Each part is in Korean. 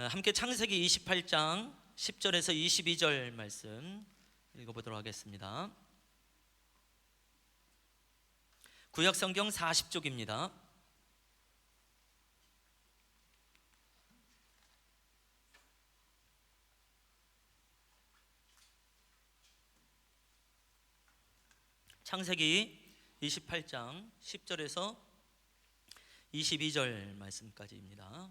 함께 창세기 28장 10절에서 22절 말씀 읽어보도록 하겠습니다. 구약성경 40쪽입니다. 창세기 28장 10절에서 22절 말씀까지입니다.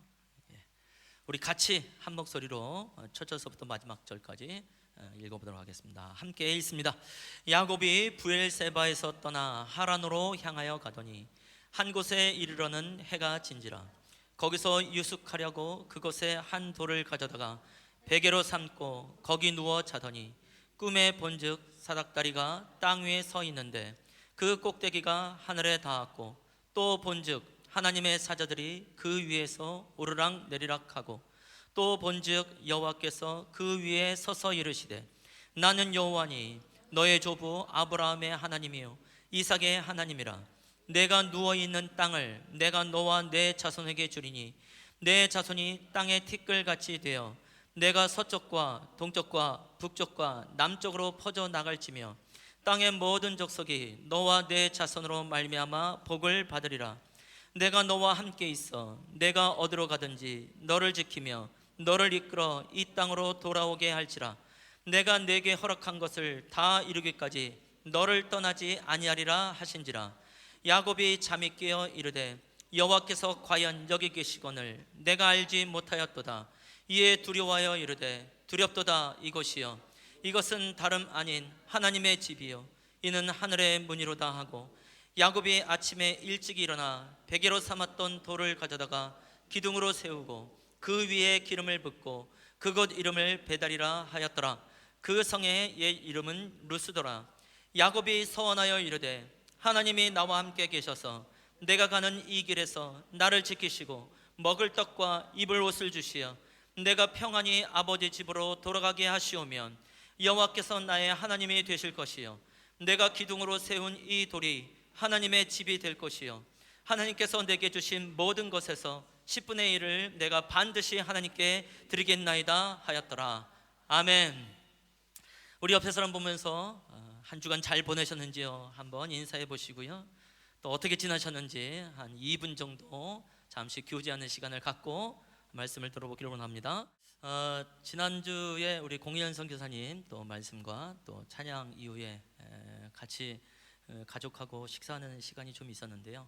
우리 같이 한 목소리로 첫 절서부터 마지막 절까지 읽어보도록 하겠습니다. 함께 읽습니다. 야곱이 브엘세바에서 떠나 하란으로 향하여 가더니 한 곳에 이르러는 해가 진지라. 거기서 유숙하려고 그곳에 한 돌을 가져다가 베개로 삼고 거기 누워 자더니 꿈에 본즉 사닥다리가 땅 위에 서 있는데 그 꼭대기가 하늘에 닿았고 또 본즉 하나님의 사자들이 그 위에서 오르락 내리락 하고 또 본즉 여호와께서 그 위에 서서 이르시되 나는 여호와니 너의 조부 아브라함의 하나님이요 이삭의 하나님이라. 내가 누워있는 땅을 내가 너와 내 자손에게 주리니 내 자손이 땅의 티끌같이 되어 내가 서쪽과 동쪽과 북쪽과 남쪽으로 퍼져 나갈지며 땅의 모든 족속이 너와 내 자손으로 말미암아 복을 받으리라. 내가 너와 함께 있어 내가 어디로 가든지 너를 지키며 너를 이끌어 이 땅으로 돌아오게 할지라. 내가 내게 허락한 것을 다 이루기까지 너를 떠나지 아니하리라 하신지라. 야곱이 잠이 깨어 이르되 여호와께서 과연 여기 계시거늘 내가 알지 못하였도다. 이에 두려워하여 이르되 두렵도다. 이곳이여 이것은 다름 아닌 하나님의 집이요 이는 하늘의 문이로다 하고 야곱이 아침에 일찍 일어나 베개로 삼았던 돌을 가져다가 기둥으로 세우고 그 위에 기름을 붓고 그곳 이름을 베달이라 하였더라. 그 성의 옛 이름은 루스더라. 야곱이 서원하여 이르되 하나님이 나와 함께 계셔서 내가 가는 이 길에서 나를 지키시고 먹을 떡과 입을 옷을 주시어 내가 평안히 아버지 집으로 돌아가게 하시오면 여호와께서 나의 하나님이 되실 것이요 내가 기둥으로 세운 이 돌이 하나님의 집이 될 것이요 하나님께서 내게 주신 모든 것에서 10분의 1을 내가 반드시 하나님께 드리겠나이다 하였더라. 아멘. 우리 옆에 사람 보면서 한 주간 잘 보내셨는지요 한번 인사해 보시고요, 또 어떻게 지나셨는지 한 2분 정도 잠시 교제하는 시간을 갖고 말씀을 들어보기를 원합니다. 지난주에 우리 공일현 선교사님 또 말씀과 또 찬양 이후에 같이 가족하고 식사하는 시간이 좀 있었는데요.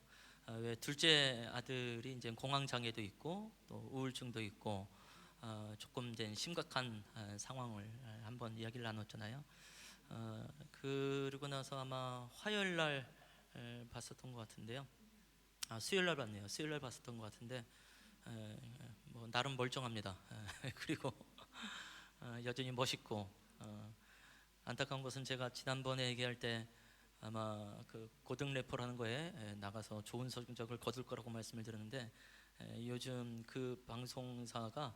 왜 둘째 아들이 이제 공황장애도 있고 또 우울증도 있고 조금 이제 심각한 상황을 한번 이야기를 나눴잖아요. 그러고 나서 아마 화요일 날 봤었던 것 같은데요. 수요일 날 봤네요. 수요일 날 봤었던 것 같은데 뭐 나름 멀쩡합니다. 그리고 여전히 멋있고 안타까운 것은 제가 지난번에 얘기할 때 아마 그 고등 래퍼라는 거에 나가서 좋은 성적을 거둘 거라고 말씀을 드렸는데 요즘 그 방송사가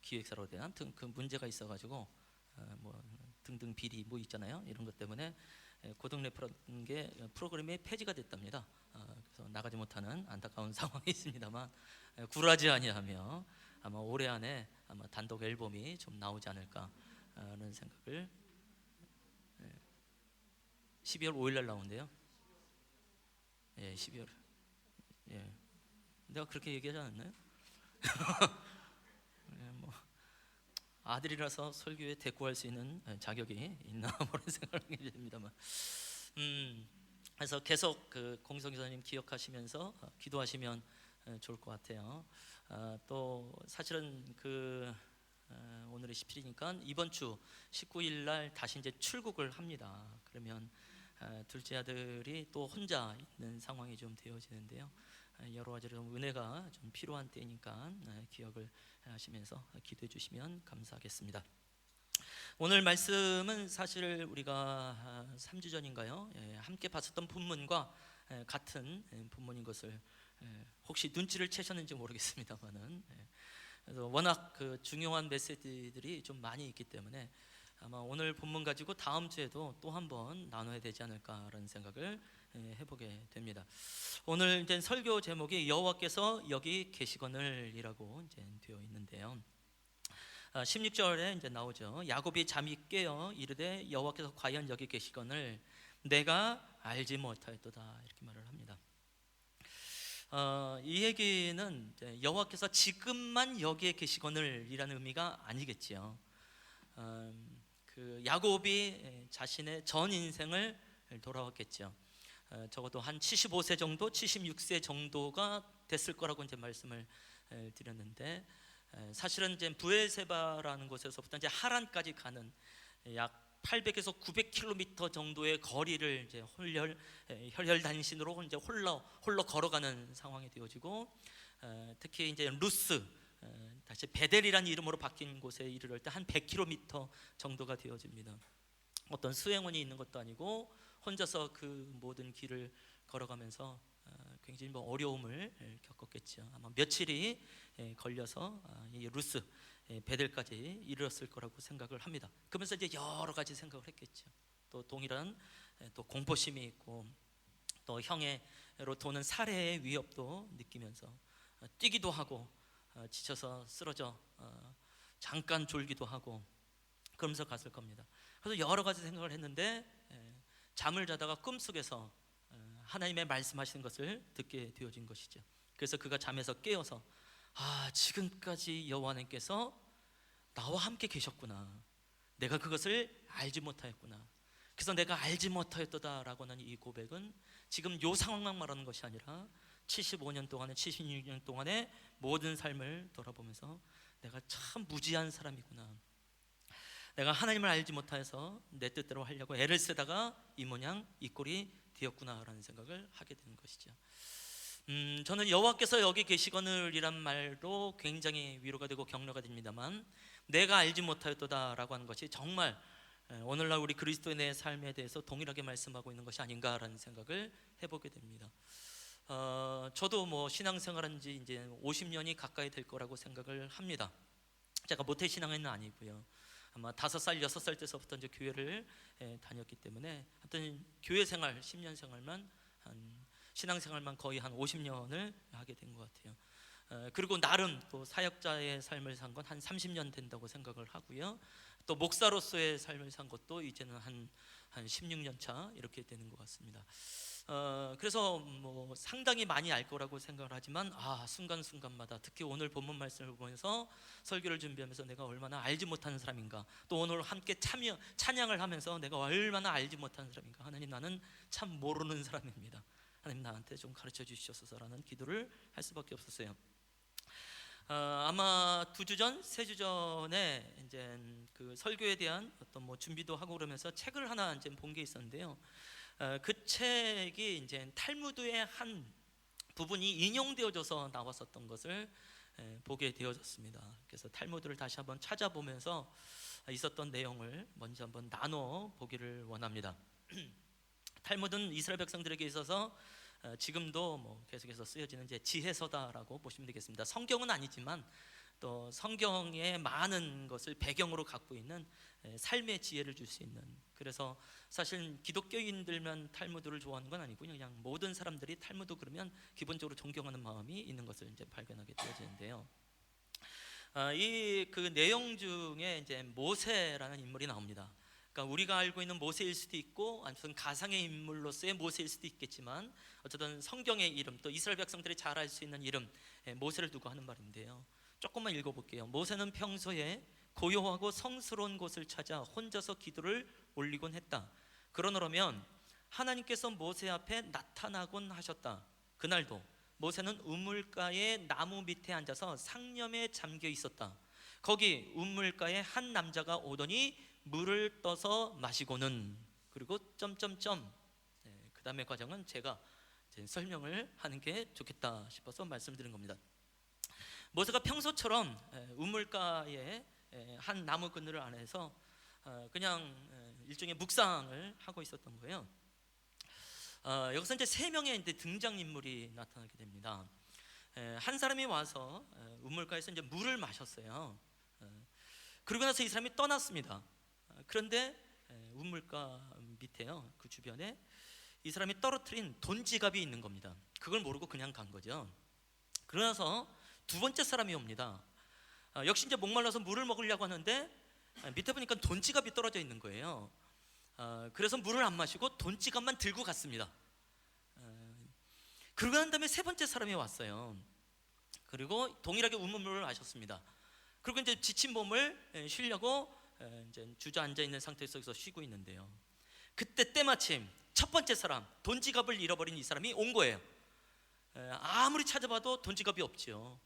기획사로 대한 그 문제가 있어가지고 뭐 등등 비리 뭐 있잖아요. 이런 것 때문에 고등 래퍼라는 게 프로그램이 폐지가 됐답니다. 그래서 나가지 못하는 안타까운 상황이 있습니다만 굴하지 아니하며 아마 올해 안에 아마 단독 앨범이 좀 나오지 않을까 하는 생각을 12월 5일 날 나온대요. 예, 12월. 예, 내가 그렇게 얘기하지 않았나요? 예, 뭐 아들이라서 설교에 대꾸할 수 있는 자격이 있나 그런 생각을 하게 됩니다만, 그래서 계속 그 공성교사님 기억하시면서 기도하시면 좋을 것 같아요. 또 사실은 그 오늘이 17일이니까 이번 주 19일 날 다시 이제 출국을 합니다. 그러면 둘째 아들이 또 혼자 있는 상황이 좀 되어지는데요. 여러 가지로 은혜가 좀 필요한 때니까 기억을 하시면서 기도해 주시면 감사하겠습니다. 오늘 말씀은 사실 우리가 3주 전인가요? 함께 봤었던 본문과 같은 본문인 것을 혹시 눈치를 채셨는지 모르겠습니다만은, 그래서 워낙 그 중요한 메시지들이 좀 많이 있기 때문에 아마 오늘 본문 가지고 다음 주에도 또 한번 나눠야 되지 않을까라는 생각을 해보게 됩니다. 오늘 이제 설교 제목이 여호와께서 여기 계시거늘이라고 이제 되어 있는데요. 16절에 이제 나오죠. 야곱이 잠이 깨어 이르되 여호와께서 과연 여기 계시거늘 내가 알지 못하였도다, 이렇게 말을 합니다. 이 얘기는 여호와께서 지금만 여기에 계시거늘이라는 의미가 아니겠지요. 그 야곱이 자신의 전 인생을 돌아왔겠죠. 적어도 한 75세 정도, 76세 정도가 됐을 거라고 이제 말씀을 드렸는데, 사실은 이제 부엘세바라는 곳에서부터 이제 하란까지 가는 약 800에서 900km 정도의 거리를 이제 혈혈단신으로 이제 홀로 걸어가는 상황이 되어지고, 특히 이제 루스, 다시 베델이라는 이름으로 바뀐 곳에 이르를 때 한 100km 정도가 되어집니다. 어떤 수행원이 있는 것도 아니고 혼자서 그 모든 길을 걸어가면서 굉장히 어려움을 겪었겠죠. 아마 며칠이 걸려서 이 루스 베델까지 이르렀을 거라고 생각을 합니다. 그러면서 이제 여러 가지 생각을 했겠죠. 또 동일한 또 공포심이 있고, 또 형애로 도는 살해의 위협도 느끼면서 뛰기도 하고, 지쳐서 쓰러져 잠깐 졸기도 하고, 그러면서 갔을 겁니다. 그래서 여러 가지 생각을 했는데 잠을 자다가 꿈속에서 하나님의 말씀하시는 것을 듣게 되어진 것이죠. 그래서 그가 잠에서 깨어서 지금까지 여호와 하나님께서 나와 함께 계셨구나, 내가 그것을 알지 못하였구나, 그래서 내가 알지 못하였도다라고 하는 이 고백은 지금 요 상황만 말하는 것이 아니라 75년 동안에 76년 동안의 모든 삶을 돌아보면서 내가 참 무지한 사람이구나, 내가 하나님을 알지 못해서 내 뜻대로 하려고 애를 쓰다가 이 모양 이 꼴이 되었구나라는 생각을 하게 되는 것이죠. 저는 여호와께서 여기 계시거늘이란 말도 굉장히 위로가 되고 격려가 됩니다만, 내가 알지 못하였도다라고 하는 것이 정말 오늘날 우리 그리스도인의 삶에 대해서 동일하게 말씀하고 있는 것이 아닌가라는 생각을 해보게 됩니다. 저도 신앙생활한 지 이제 50년이 가까이 될 거라고 생각을 합니다. 제가 모태 신앙은 아니고요. 아마 5살, 6살 때서부터 이제 교회를 다녔기 때문에 하여튼 교회 생활 10년 생활만, 신앙 생활만 거의 한 50년을 하게 된 것 같아요. 그리고 나름 또 사역자의 삶을 산 건 한 30년 된다고 생각을 하고요. 또 목사로서의 삶을 산 것도 이제는 한 16년 차 이렇게 되는 것 같습니다. 그래서 상당히 많이 알 거라고 생각을 하지만 순간순간마다, 특히 오늘 본문 말씀을 보면서 설교를 준비하면서 내가 얼마나 알지 못하는 사람인가, 또 오늘 함께 찬양을 하면서 내가 얼마나 알지 못하는 사람인가, 하나님 나는 참 모르는 사람입니다, 하나님 나한테 좀 가르쳐 주시옵소서라는 기도를 할 수밖에 없었어요. 아마 2주 전, 3주 전에 이제 그 설교에 대한 어떤 준비도 하고 그러면서 책을 하나 이제 본 게 있었는데요. 그 책이 이제 탈무드의 한 부분이 인용되어져서 나왔었던 것을 보게 되어졌습니다. 그래서 탈무드를 다시 한번 찾아보면서 있었던 내용을 먼저 한번 나눠 보기를 원합니다. 탈무드는 이스라엘 백성들에게 있어서 지금도 계속해서 쓰여지는 이제 지혜서다라고 보시면 되겠습니다. 성경은 아니지만 또 성경의 많은 것을 배경으로 갖고 있는 삶의 지혜를 줄 수 있는, 그래서 사실 기독교인들만 탈무드를 좋아하는 건 아니고요, 그냥 모든 사람들이 탈무드 그러면 기본적으로 존경하는 마음이 있는 것을 이제 발견하게 되어지는데요. 이 그 내용 중에 이제 모세라는 인물이 나옵니다. 그러니까 우리가 알고 있는 모세일 수도 있고 아니면 가상의 인물로서의 모세일 수도 있겠지만, 어쨌든 성경의 이름, 또 이스라엘 백성들이 잘 알 수 있는 이름, 모세를 두고 하는 말인데요. 조금만 읽어볼게요. 모세는 평소에 고요하고 성스러운 곳을 찾아 혼자서 기도를 올리곤 했다. 그러므면 하나님께서 모세 앞에 나타나곤 하셨다. 그날도 모세는 우물가의 나무 밑에 앉아서 상념에 잠겨 있었다. 거기 우물가에 한 남자가 오더니 물을 떠서 마시고는, 그리고 점점점, 그 다음의 과정은 제가 설명을 하는 게 좋겠다 싶어서 말씀드린 겁니다. 모세가 평소처럼 우물가에 한 나무 그늘 안에서 그냥 일종의 묵상을 하고 있었던 거예요. 여기서 이제 3명의 이제 등장인물이 나타나게 됩니다. 한 사람이 와서 우물가에서 이제 물을 마셨어요. 그러고 나서 이 사람이 떠났습니다. 그런데 우물가 밑에요, 그 주변에 이 사람이 떨어뜨린 돈 지갑이 있는 겁니다. 그걸 모르고 그냥 간 거죠. 그러나서 두 번째 사람이 옵니다. 역시 이제 목말라서 물을 먹으려고 하는데 밑에 보니까 돈 지갑이 떨어져 있는 거예요. 그래서 물을 안 마시고 돈 지갑만 들고 갔습니다. 그러고 난 다음에 세 번째 사람이 왔어요. 그리고 동일하게 우물물을 마셨습니다. 그리고 이제 지친 몸을 쉬려고 이제 주저앉아 있는 상태에서 쉬고 있는데요. 그때 때마침 첫 번째 사람, 돈 지갑을 잃어버린 이 사람이 온 거예요. 아무리 찾아봐도 돈 지갑이 없지요.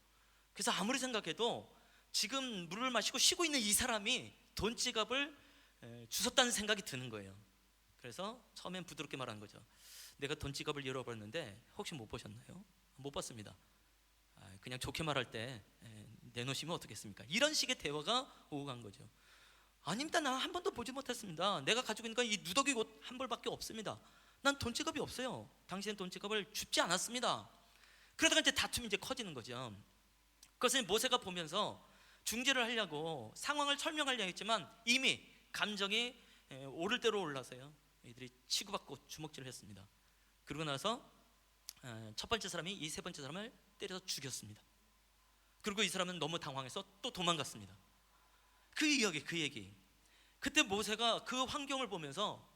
그래서 아무리 생각해도 지금 물을 마시고 쉬고 있는 이 사람이 돈 지갑을 주웠다는 생각이 드는 거예요. 그래서 처음엔 부드럽게 말한 거죠. 내가 돈 지갑을 잃어버렸는데 혹시 못 보셨나요? 못 봤습니다. 그냥 좋게 말할 때 내놓으시면 어떻겠습니까? 이런 식의 대화가 오고 간 거죠. 아닙니다. 나 한 번도 보지 못했습니다. 내가 가지고 있는 건 이 누더기 옷 한 벌밖에 없습니다. 난 돈 지갑이 없어요. 당신은 돈 지갑을 줍지 않았습니다. 그러다가 이제 다툼이 이제 커지는 거죠. 그것을 모세가 보면서 중재를 하려고 상황을 설명하려 했지만 이미 감정이 오를 대로 올라서요. 이들이 치고받고 주먹질을 했습니다. 그러고 나서 첫 번째 사람이 이 세 번째 사람을 때려서 죽였습니다. 그리고 이 사람은 너무 당황해서 또 도망갔습니다. 그 얘기. 그때 모세가 그 환경을 보면서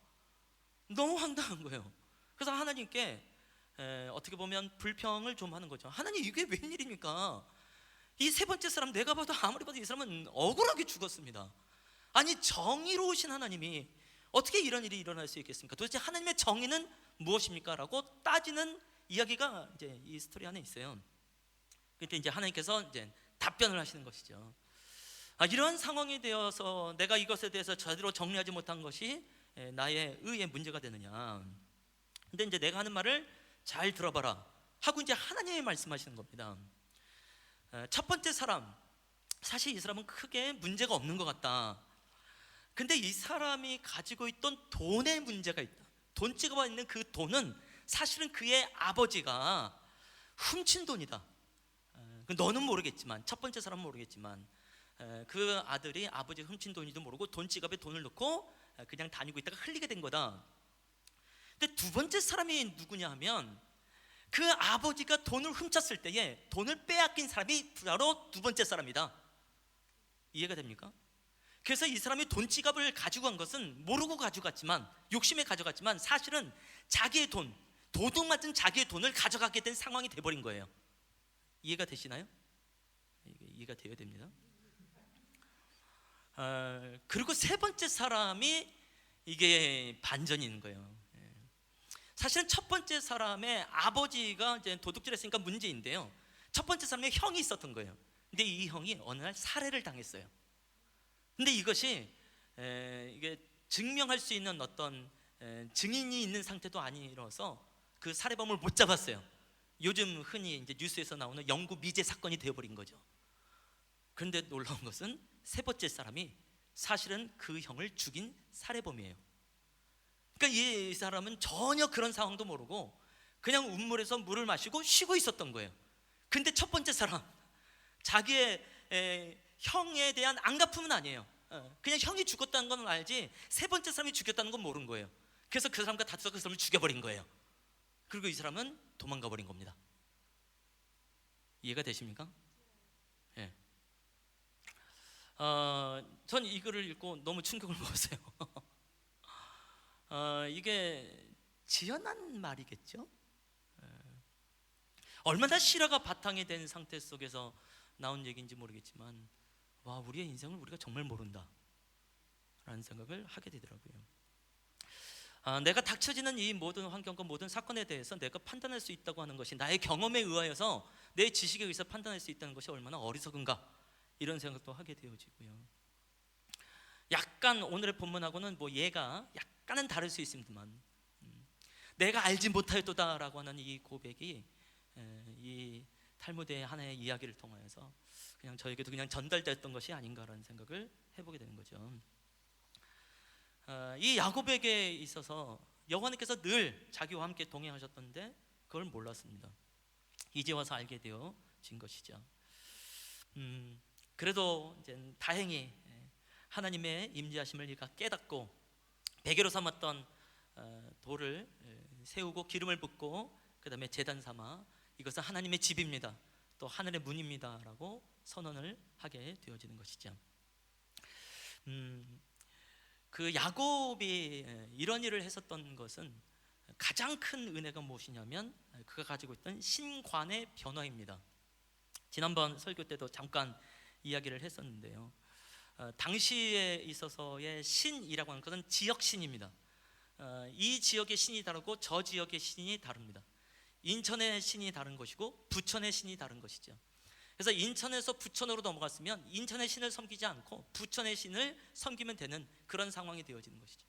너무 황당한 거예요. 그래서 하나님께 어떻게 보면 불평을 좀 하는 거죠. 하나님, 이게 웬일입니까? 이 세 번째 사람, 내가 봐도 아무리 봐도 이 사람은 억울하게 죽었습니다. 아니, 정의로우신 하나님이 어떻게 이런 일이 일어날 수 있겠습니까? 도대체 하나님의 정의는 무엇입니까? 라고 따지는 이야기가 이제 이 스토리 안에 있어요. 그때 이제 하나님께서 이제 답변을 하시는 것이죠. 이러한 상황이 되어서 내가 이것에 대해서 제대로 정리하지 못한 것이 나의 의의 문제가 되느냐. 근데 이제 내가 하는 말을 잘 들어봐라 하고 이제 하나님이 말씀하시는 겁니다. 첫 번째 사람, 사실 이 사람은 크게 문제가 없는 것 같다. 근데 이 사람이 가지고 있던 돈의 문제가 있다. 돈 찍어봐 있는 그 돈은 사실은 그의 아버지가 훔친 돈이다. 너는 모르겠지만, 첫 번째 사람은 모르겠지만 그 아들이 아버지 훔친 돈인지도 모르고 돈 지갑에 돈을 넣고 그냥 다니고 있다가 흘리게 된 거다. 근데 두 번째 사람이 누구냐 하면 그 아버지가 돈을 훔쳤을 때에 돈을 빼앗긴 사람이 바로 두 번째 사람이다. 이해가 됩니까? 그래서 이 사람이 돈 지갑을 가지고 간 것은 모르고 가져갔지만, 욕심에 가져갔지만 사실은 자기의 돈, 도둑 맞은 자기의 돈을 가져가게 된 상황이 돼버린 거예요. 이해가 되시나요? 이해가 되어야 됩니다. 그리고 세 번째 사람이 이게 반전이 있는 거예요. 사실은 첫 번째 사람의 아버지가 이제 도둑질했으니까 문제인데요. 첫 번째 사람의 형이 있었던 거예요. 근데 이 형이 어느 날 살해를 당했어요. 근데 이것이 이게 증명할 수 있는 어떤 증인이 있는 상태도 아니라서 그 살해범을 못 잡았어요. 요즘 흔히 이제 뉴스에서 나오는 영구 미제 사건이 되어버린 거죠. 그런데 놀라운 것은 세 번째 사람이 사실은 그 형을 죽인 살해범이에요. 그러니까 이 사람은 전혀 그런 상황도 모르고 그냥 우물에서 물을 마시고 쉬고 있었던 거예요. 근데 첫 번째 사람, 자기의 형에 대한 안갚음은 아니에요. 그냥 형이 죽었다는 건 알지 세 번째 사람이 죽였다는 건 모르는 거예요. 그래서 그 사람과 다투서 그 사람을 죽여버린 거예요. 그리고 이 사람은 도망가 버린 겁니다. 이해가 되십니까? 예. 전 이거를 읽고 너무 충격을 먹었어요. 이게 지어난 말이겠죠? 얼마나 실화가 바탕이 된 상태 속에서 나온 얘기인지 모르겠지만, 와, 우리의 인생을 우리가 정말 모른다 라는 생각을 하게 되더라고요. 내가 닥쳐지는 이 모든 환경과 모든 사건에 대해서 내가 판단할 수 있다고 하는 것이 나의 경험에 의하여서 내 지식에 의해서 판단할 수 있다는 것이 얼마나 어리석은가, 이런 생각도 하게 되어지고요. 약간 오늘의 본문하고는 뭐 얘가 약간은 다를 수 있습니다만, 내가 알지 못하였도다라고 하는 이 고백이 이 탈무드의 하나의 이야기를 통하여서 그냥 저에게도 그냥 전달됐던 것이 아닌가라는 생각을 해보게 되는 거죠. 이 야곱에게 있어서 여호와께서 늘 자기와 함께 동행하셨던데 그걸 몰랐습니다. 이제 와서 알게 되어진 것이죠. 그래도 이제 다행히 하나님의 임재하심을 그가 깨닫고 베개로 삼았던 돌을 세우고 기름을 붓고 그 다음에 제단 삼아 이것은 하나님의 집입니다, 또 하늘의 문입니다 라고 선언을 하게 되어지는 것이죠. 그 야곱이 이런 일을 했었던 것은 가장 큰 은혜가 무엇이냐면 그가 가지고 있던 신관의 변화입니다. 지난번 설교 때도 잠깐 이야기를 했었는데요, 당시에 있어서의 신이라고 하는 것은 지역신입니다. 이 지역의 신이 다르고 저 지역의 신이 다릅니다. 인천의 신이 다른 것이고 부천의 신이 다른 것이죠. 그래서 인천에서 부천으로 넘어갔으면 인천의 신을 섬기지 않고 부천의 신을 섬기면 되는 그런 상황이 되어지는 것이죠.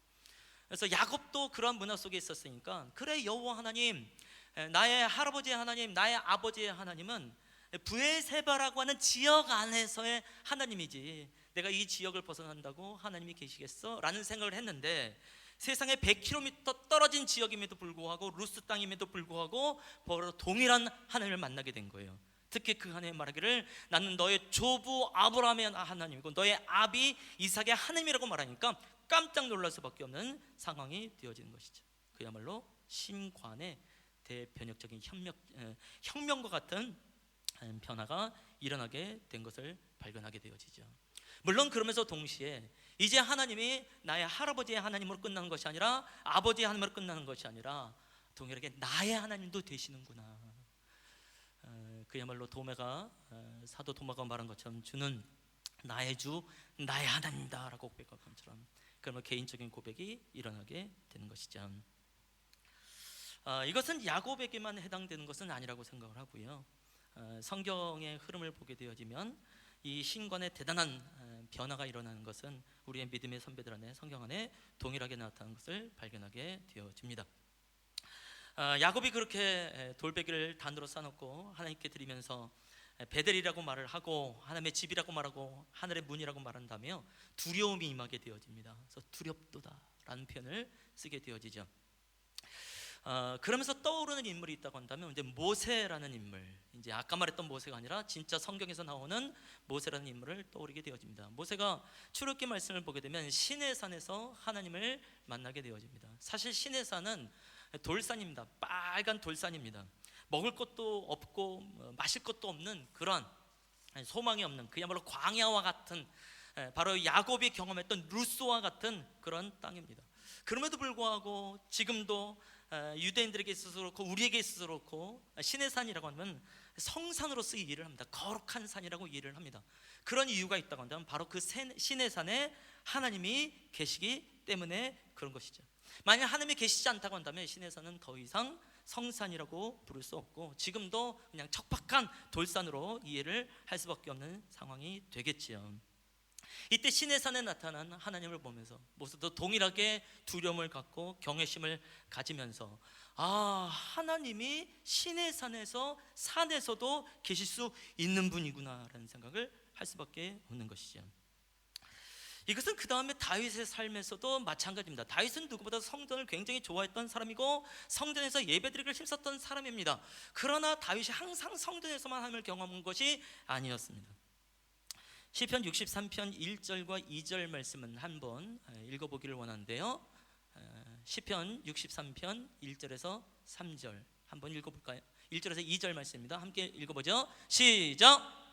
그래서 야곱도 그런 문화 속에 있었으니까, 그래 여호와 하나님, 나의 할아버지의 하나님, 나의 아버지의 하나님은 브엘세바라고 하는 지역 안에서의 하나님이지, 내가 이 지역을 벗어난다고 하나님이 계시겠어? 라는 생각을 했는데, 세상에 100km 떨어진 지역임에도 불구하고, 루스 땅임에도 불구하고 바로 동일한 하나님을 만나게 된 거예요. 특히 그 하나님 말하기를 나는 너의 조부 아브라함의 하나님이고 너의 아비 이삭의 하나님이라고 말하니까 깜짝 놀랄 수밖에 없는 상황이 되어지는 것이죠. 그야말로 신관의 대변혁적인 혁명과 같은 변화가 일어나게 된 것을 발견하게 되어지죠. 물론 그러면서 동시에 이제 하나님이 나의 할아버지의 하나님으로 끝나는 것이 아니라, 아버지의 하나님으로 끝나는 것이 아니라 동일하게 나의 하나님도 되시는구나. 그야말로 사도 도마가 말한 것처럼 주는 나의 주, 나의 하나님이다 라고 고백한 것처럼 그러면 개인적인 고백이 일어나게 되는 것이죠. 이것은 야곱에게만 해당되는 것은 아니라고 생각을 하고요, 성경의 흐름을 보게 되어지면 이 신관의 대단한 변화가 일어나는 것은 우리의 믿음의 선배들 안에, 성경 안에 동일하게 나타나는 것을 발견하게 되어집니다. 야곱이 그렇게 돌베개를 단으로 쌓아놓고 하나님께 드리면서 베델이라고 말을 하고 하나님의 집이라고 말하고 하늘의 문이라고 말한다며 두려움이 임하게 되어집니다. 그래서 두렵도다 라는 표현을 쓰게 되어지죠. 그러면서 떠오르는 인물이 있다고 한다면 이제 모세라는 인물, 이제 아까 말했던 모세가 아니라 진짜 성경에서 나오는 모세라는 인물을 떠오르게 되어집니다. 모세가 출애굽기 말씀을 보게 되면 시내 산에서 하나님을 만나게 되어집니다. 사실 시내 산은 돌산입니다. 빨간 돌산입니다. 먹을 것도 없고 마실 것도 없는 그런 소망이 없는 그야말로 광야와 같은, 바로 야곱이 경험했던 루스와 같은 그런 땅입니다. 그럼에도 불구하고 지금도 유대인들에게 있어서 그렇고 우리에게 있어서 그렇고 시내산이라고 하면 성산으로서 일을 합니다. 거룩한 산이라고 일을 합니다. 그런 이유가 있다고 한다면 바로 그 시내산에 하나님이 계시기 때문에 그런 것이죠. 만약 하나님이 계시지 않다고 한다면 시내산은 더 이상 성산이라고 부를 수 없고 지금도 그냥 척박한 돌산으로 이해를 할 수밖에 없는 상황이 되겠지요. 이때 시내산에 나타난 하나님을 보면서 모세도 동일하게 두려움을 갖고 경외심을 가지면서 하나님이 시내산에서 산에서도 계실 수 있는 분이구나라는 생각을 할 수밖에 없는 것이죠. 이것은 그 다음에 다윗의 삶에서도 마찬가지입니다. 다윗은 누구보다 성전을 굉장히 좋아했던 사람이고 성전에서 예배드리기를 힘썼던 사람입니다. 그러나 다윗이 항상 성전에서만 하나님을 경험한 것이 아니었습니다. 시편 63편 1절과 2절 말씀은 한번 읽어보기를 원하는데요, 시편 63편 1절에서 3절 한번 읽어볼까요? 1절에서 2절 말씀입니다. 함께 읽어보죠. 시작!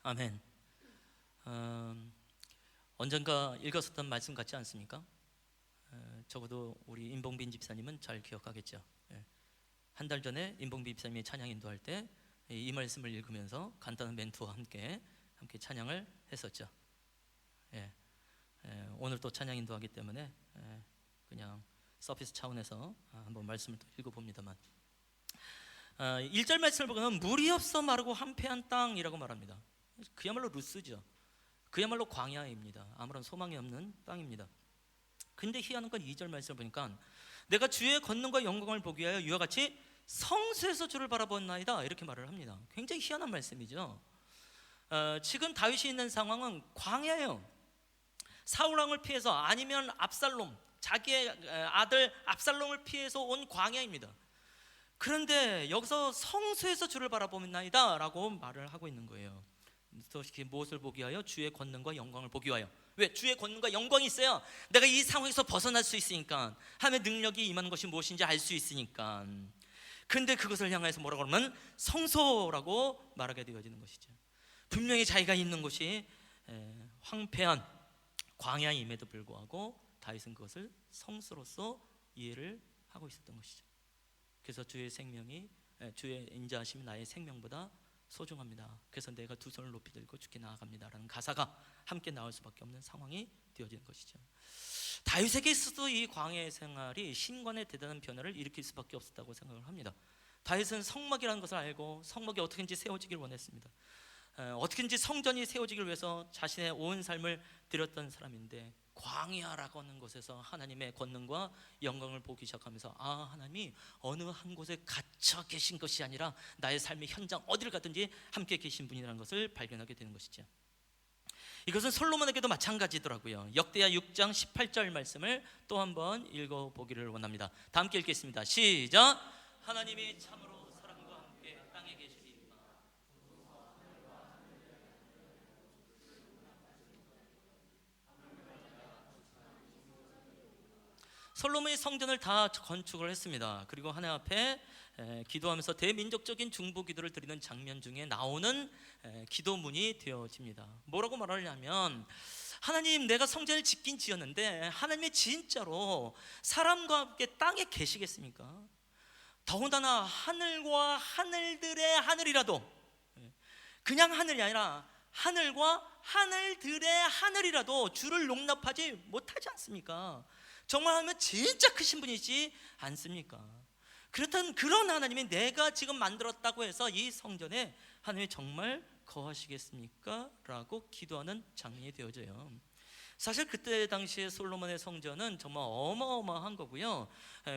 아멘. 언젠가 읽었었던 말씀 같지 않습니까? 적어도 우리 임봉빈 집사님은 잘 기억하겠죠. 한 달 전에 임봉빈 집사님이 찬양 인도할 때 이 말씀을 읽으면서 간단한 멘트와 함께 찬양을 했었죠. 오늘 또 찬양 인도하기 때문에 그냥 서비스 차원에서 한번 말씀을 또 읽어봅니다만, 1절 말씀을 보면 물이 없어 마르고 한패한 땅이라고 말합니다. 그야말로 루스죠. 그야말로 광야입니다. 아무런 소망이 없는 땅입니다. 근데 희한한 건 2절 말씀을 보니까 내가 주의 권능과 영광을 보기 위하여 이와 같이 성소에서 주를 바라보나이다 이렇게 말을 합니다. 굉장히 희한한 말씀이죠. 지금 다윗이 있는 상황은 광야예요. 사울 왕을 피해서, 아니면 압살롬 자기의 아들 압살롬을 피해서 온 광야입니다. 그런데 여기서 성소에서 주를 바라보나이다 라고 말을 하고 있는 거예요. 무엇을 보기 위하여? 주의 권능과 영광을 보기 위하여. 왜? 주의 권능과 영광이 있어야 내가 이 상황에서 벗어날 수 있으니까, 하나님의 능력이 임하는 것이 무엇인지 알 수 있으니까. 근데 그것을 향해서 뭐라고 하면 성소라고 말하게 되어지는 것이죠. 분명히 자기가 있는 곳이 황폐한 광야임에도 불구하고 다윗은 그것을 성소로서 이해를 하고 있었던 것이죠. 그래서 주의 생명이, 주의 인자하심이 나의 생명보다 소중합니다. 그래서 내가 두 손을 높이 들고 주께 나아갑니다 라는 가사가 함께 나올 수밖에 없는 상황이 되어지는 것이죠. 다윗에게 있어도 이 광야의 생활이 신관의 대단한 변화를 일으킬 수밖에 없었다고 생각을 합니다. 다윗은 성막이라는 것을 알고 성막이 어떻게든지 세워지길 원했습니다. 어떻게든지 성전이 세워지길 위해서 자신의 온 삶을 드렸던 사람인데, 광야라고 하는 곳에서 하나님의 권능과 영광을 보기 시작하면서, 아, 하나님이 어느 한 곳에 갇혀 계신 것이 아니라 나의 삶의 현장 어디를 가든지 함께 계신 분이라는 것을 발견하게 되는 것이죠. 이것은 솔로몬에게도 마찬가지더라고요. 역대하 6장 18절 말씀을 또 한번 읽어보기를 원합니다. 다 함께 읽겠습니다. 시작. 하나님이 참으로 사람과 함께 땅에 계시리이까. 솔로몬이 성전을 다 건축을 했습니다. 그리고 하나님 앞에 기도하면서 대민족적인 중보 기도를 드리는 장면 중에 나오는 기도문이 되어집니다. 뭐라고 말하냐면, 하나님, 내가 성전을 짓긴 지었는데 하나님이 진짜로 사람과 함께 땅에 계시겠습니까? 더군다나 하늘과 하늘들의 하늘이라도, 그냥 하늘이 아니라 하늘과 하늘들의 하늘이라도 주를 용납하지 못하지 않습니까? 정말 하면 진짜 크신 분이지 않습니까? 그렇다면 그런 하나님이 내가 지금 만들었다고 해서 이 성전에 하나님이 정말 거하시겠습니까? 라고 기도하는 장면이 되어져요. 사실 그때 당시에 솔로몬의 성전은 정말 어마어마한 거고요,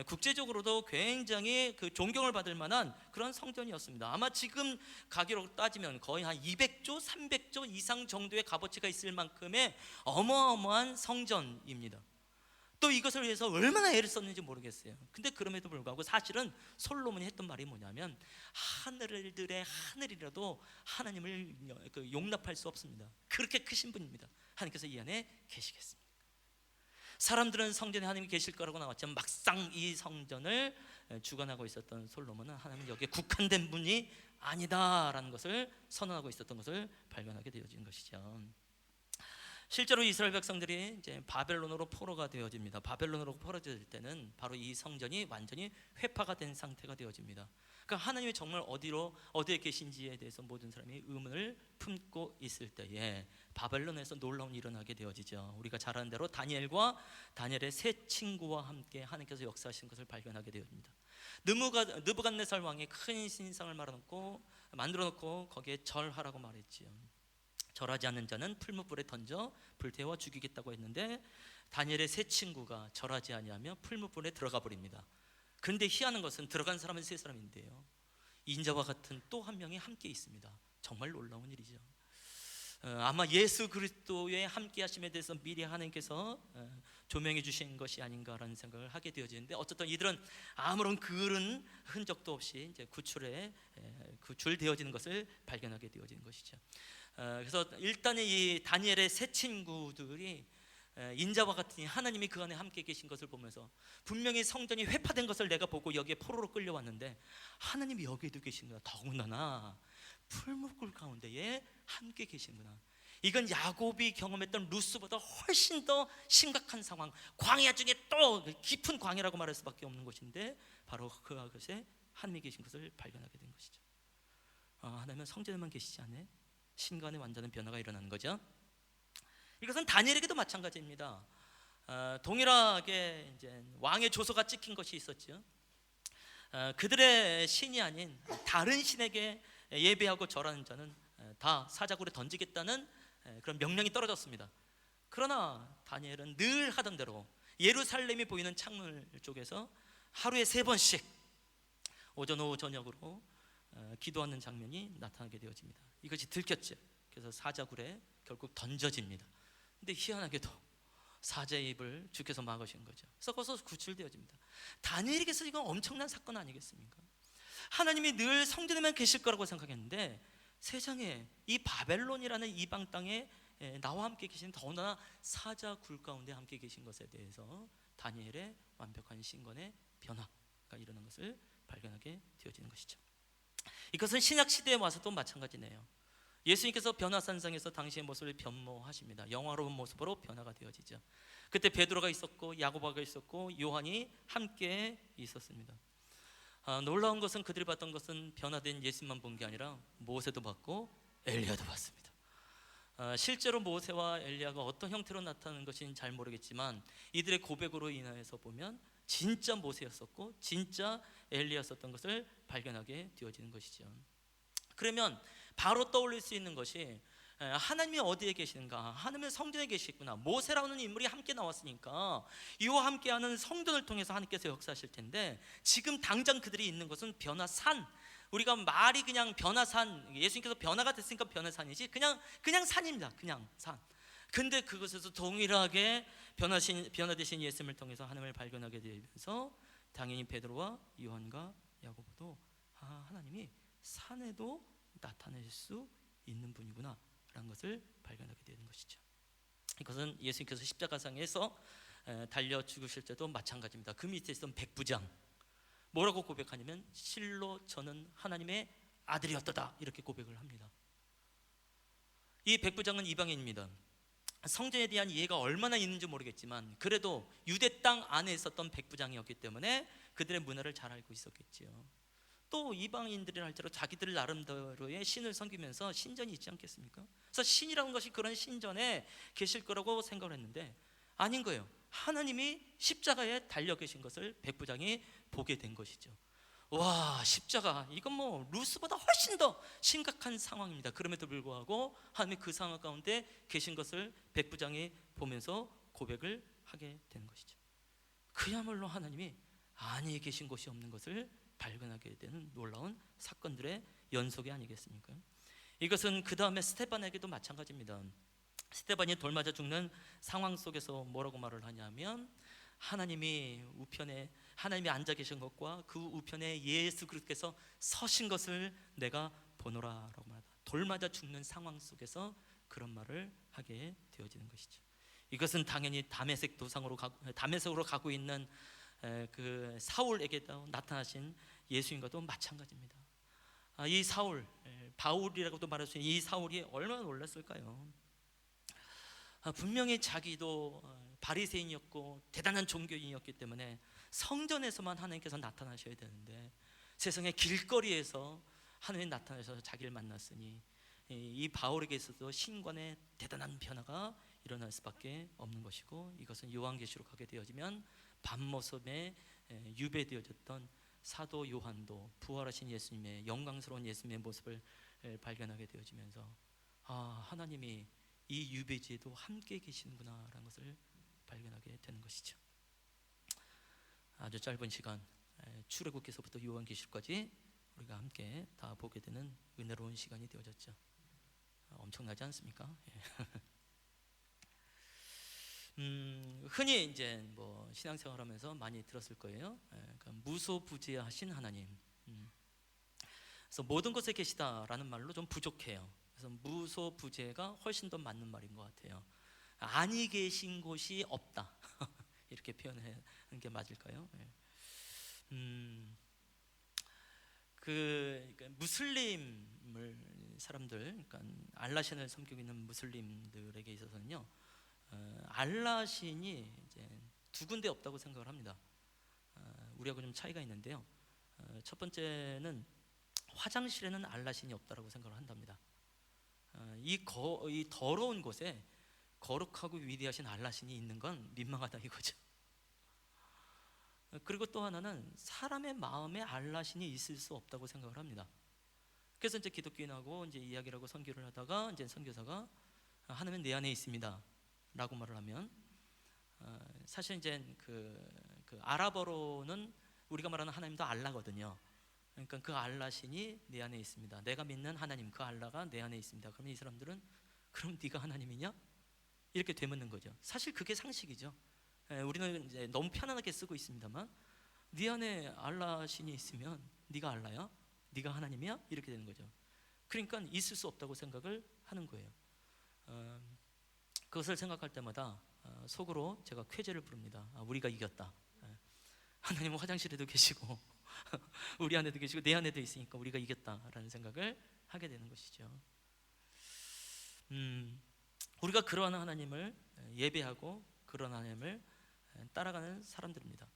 국제적으로도 굉장히 그 존경을 받을 만한 그런 성전이었습니다. 아마 지금 가격으로 따지면 거의 한 200조, 300조 이상 정도의 값어치가 있을 만큼의 어마어마한 성전입니다. 또 이것을 위해서 얼마나 애를 썼는지 모르겠어요. 근데 그럼에도 불구하고 사실은 솔로몬이 했던 말이 뭐냐면, 하늘들의 하늘이라도 하나님을 용납할 수 없습니다. 그렇게 크신 분입니다. 하나님께서 이 안에 계시겠습니까? 사람들은 성전에 하나님이 계실 거라고 나왔지만 막상 이 성전을 주관하고 있었던 솔로몬은 하나님은 여기에 국한된 분이 아니다라는 것을 선언하고 있었던 것을 발견하게 되어진 것이죠. 실제로 이스라엘 백성들이 이제 바벨론으로 포로가 되어집니다. 바벨론으로 포로될 때는 바로 이 성전이 완전히 회파가 된 상태가 되어집니다. 그러니까 하나님이 정말 어디에 계신지에 대해서 모든 사람이 의문을 품고 있을 때에 바벨론에서 놀라운 일이 일어나게 되어지죠. 우리가 잘 아는 대로 다니엘과 다니엘의 세 친구와 함께 하나님께서 역사하신 것을 발견하게 되어집니다. 느부갓네살 왕이 큰 신상을 만들어 놓고 거기에 절하라고 말했지요. 절하지 않는 자는 풀무불에 던져 불태워 죽이겠다고 했는데, 다니엘의 세 친구가 절하지 아니하며 풀무불에 들어가 버립니다. 그런데 희한한 것은 들어간 사람은 세 사람인데요, 인자와 같은 또 한 명이 함께 있습니다. 정말 놀라운 일이죠. 아마 예수 그리스도의 함께 하심에 대해서 미리 하나님께서 조명해 주신 것이 아닌가라는 생각을 하게 되어지는데, 어쨌든 이들은 아무런 그런 흔적도 없이 이제 구출되어지는 것을 발견하게 되어지는 것이죠. 그래서 일단 이 다니엘의 세 친구들이 인자와 같으니 하나님이 그 안에 함께 계신 것을 보면서, 분명히 성전이 회파된 것을 내가 보고 여기에 포로로 끌려왔는데 하나님이 여기에도 계시구나, 더군다나 풀무불 가운데에 함께 계시구나. 이건 야곱이 경험했던 루스보다 훨씬 더 심각한 상황, 광야 중에 또 깊은 광야라고 말할 수밖에 없는 것인데, 바로 그곳에 하나님이 계신 것을 발견하게 된 것이죠. 하나님은 성전에만 계시지 않네, 신간의 완전한 변화가 일어나는 거죠. 이것은 다니엘에게도 마찬가지입니다. 동일하게 이제 왕의 조서가 찍힌 것이 있었죠. 그들의 신이 아닌 다른 신에게 예배하고 절하는 자는 다 사자굴에 던지겠다는 그런 명령이 떨어졌습니다. 그러나 다니엘은 늘 하던 대로 예루살렘이 보이는 창문 쪽에서 하루에 3번씩 오전 오후 저녁으로 기도하는 장면이 나타나게 되어집니다. 이것이 들켰죠. 그래서 사자굴에 결국 던져집니다. 근데 희한하게도 사자의 입을 주께서 막으신 거죠. 썩어서 구출되어집니다. 다니엘에게서 이건 엄청난 사건 아니겠습니까? 하나님이 늘 성전에만 계실 거라고 생각했는데 세상에 이 바벨론이라는 이방 땅에 나와 함께 계신 더군다나 사자 굴 가운데 함께 계신 것에 대해서 다니엘의 완벽한 신권의 변화가 일어난 것을 발견하게 되어지는 것이죠. 이것은 신약 시대에 와서도 마찬가지네요. 예수님께서 변화산상에서 당시의 모습을 변모하십니다. 영화로운 모습으로 변화가 되어지죠. 그때 베드로가 있었고 야고보가 있었고 요한이 함께 있었습니다. 놀라운 것은 그들이 봤던 것은 변화된 예수님만 본 게 아니라 모세도 봤고 엘리야도 봤습니다. 실제로 모세와 엘리야가 어떤 형태로 나타나는 것인지 잘 모르겠지만 이들의 고백으로 인하여서 보면 진짜 모세였었고 진짜 엘리야였었던 것을 발견하게 되어지는 것이죠. 그러면 바로 떠올릴 수 있는 것이 하나님이 어디에 계시는가? 하나님은 성전에 계시구나. 모세라는 인물이 함께 나왔으니까 이와 함께하는 성전을 통해서 하나님께서 역사하실 텐데 지금 당장 그들이 있는 것은 변화산. 우리가 말이 그냥 변화산, 예수님께서 변화가 됐으니까 변화산이지 그냥 산입니다. 그냥 산. 근데 그것에서 동일하게 변화되신 예수님을 통해서 하나님을 발견하게 되면서 당연히 베드로와 요한과 야고보도 하나님이 산에도 나타낼 수 있는 분이구나 라는 것을 발견하게 되는 것이죠. 이것은 예수님께서 십자가상에서 달려 죽으실 때도 마찬가지입니다. 그 밑에 있던 백부장 뭐라고 고백하냐면 실로 저는 하나님의 아들이었다 이렇게 고백을 합니다. 이 백부장은 이방인입니다. 성전에 대한 이해가 얼마나 있는지 모르겠지만 그래도 유대 땅 안에 있었던 백부장이었기 때문에 그들의 문화를 잘 알고 있었겠지요. 또 이방인들이 할지라도 자기들 나름대로의 신을 섬기면서 신전이 있지 않겠습니까? 그래서 신이라는 것이 그런 신전에 계실 거라고 생각을 했는데 아닌 거예요. 하나님이 십자가에 달려 계신 것을 백부장이 보게 된 것이죠. 와, 십자가 이건 뭐 루스보다 훨씬 더 심각한 상황입니다. 그럼에도 불구하고 하나님이 그 상황 가운데 계신 것을 백부장이 보면서 고백을 하게 되는 것이죠. 그야말로 하나님이 안에 계신 곳이 없는 것을 발견하게 되는 놀라운 사건들의 연속이 아니겠습니까? 이것은 그 다음에 스데반에게도 마찬가지입니다. 스데반이 돌 맞아 죽는 상황 속에서 뭐라고 말을 하냐면 하나님이 우편에 하나님이 앉아 계신 것과 그 우편에 예수 그리스도께서 서신 것을 내가 보노라라고 말하다. 돌 맞아 죽는 상황 속에서 그런 말을 하게 되어지는 것이죠. 이것은 당연히 다메섹으로 가고 있는 그 사울에게도 나타나신 예수님과도 마찬가지입니다. 이 사울, 바울이라고도 말할 수 있는 이 사울이 얼마나 놀랐을까요? 분명히 자기도 바리새인이었고 대단한 종교인이었기 때문에 성전에서만 하나님께서 나타나셔야 되는데 세상의 길거리에서 하나님이 나타나셔서 자기를 만났으니 이 바울에게 있어서 신관의 대단한 변화가 일어날 수밖에 없는 것이고 이것은 요한계시록 하게 되어지면 밤모습에 유배되어졌던 사도 요한도 부활하신 예수님의 영광스러운 예수님의 모습을 발견하게 되어지면서 하나님이 이 유배지에도 함께 계시는구나라는 것을 발견하게 되는 것이죠. 아주 짧은 시간 출애굽기서부터 요한계시록까지 우리가 함께 다 보게 되는 은혜로운 시간이 되어졌죠. 엄청나지 않습니까? 흔히 이제 뭐 신앙생활하면서 많이 들었을 거예요. 그러니까 무소부재하신 하나님. 그래서 모든 곳에 계시다라는 말로 좀 부족해요. 그래서 무소부재가 훨씬 더 맞는 말인 것 같아요. 아니 계신 곳이 없다 이렇게 표현하는 게 맞을까요? 그러니까 무슬림을 사람들, 그러니까 알라신을 섬기고 있는 무슬림들에게 있어서는요, 알라신이 이제 두 군데 없다고 생각을 합니다. 우리하고 좀 차이가 있는데요. 첫 번째는 화장실에는 알라신이 없다라고 생각을 한답니다. 이 더러운 곳에 거룩하고 위대하신 알라신이 있는 건 민망하다 이거죠. 그리고 또 하나는 사람의 마음에 알라신이 있을 수 없다고 생각을 합니다. 그래서 이제 기독교인하고 이제 이야기를 하고 선교를 하다가 이제 선교사가 하나님은 내 안에 있습니다라고 말을 하면 사실 이제 그 아랍어로는 우리가 말하는 하나님도 알라거든요. 그러니까 그 알라신이 내 안에 있습니다. 내가 믿는 하나님 그 알라가 내 안에 있습니다. 그러면 이 사람들은 그럼 네가 하나님이냐? 이렇게 되묻는 거죠. 사실 그게 상식이죠. 우리는 이제 너무 편안하게 쓰고 있습니다만, 네 안에 알라 신이 있으면 네가 알라야? 네가 하나님이야? 이렇게 되는 거죠. 그러니까 있을 수 없다고 생각을 하는 거예요. 그것을 생각할 때마다 속으로 제가 쾌재를 부릅니다. 우리가 이겼다. 하나님은 화장실에도 계시고 우리 안에도 계시고 내 안에도 있으니까 우리가 이겼다라는 생각을 하게 되는 것이죠. 우리가 그러한 하나님을 예배하고 그런 하나님을 따라가는 사람들입니다.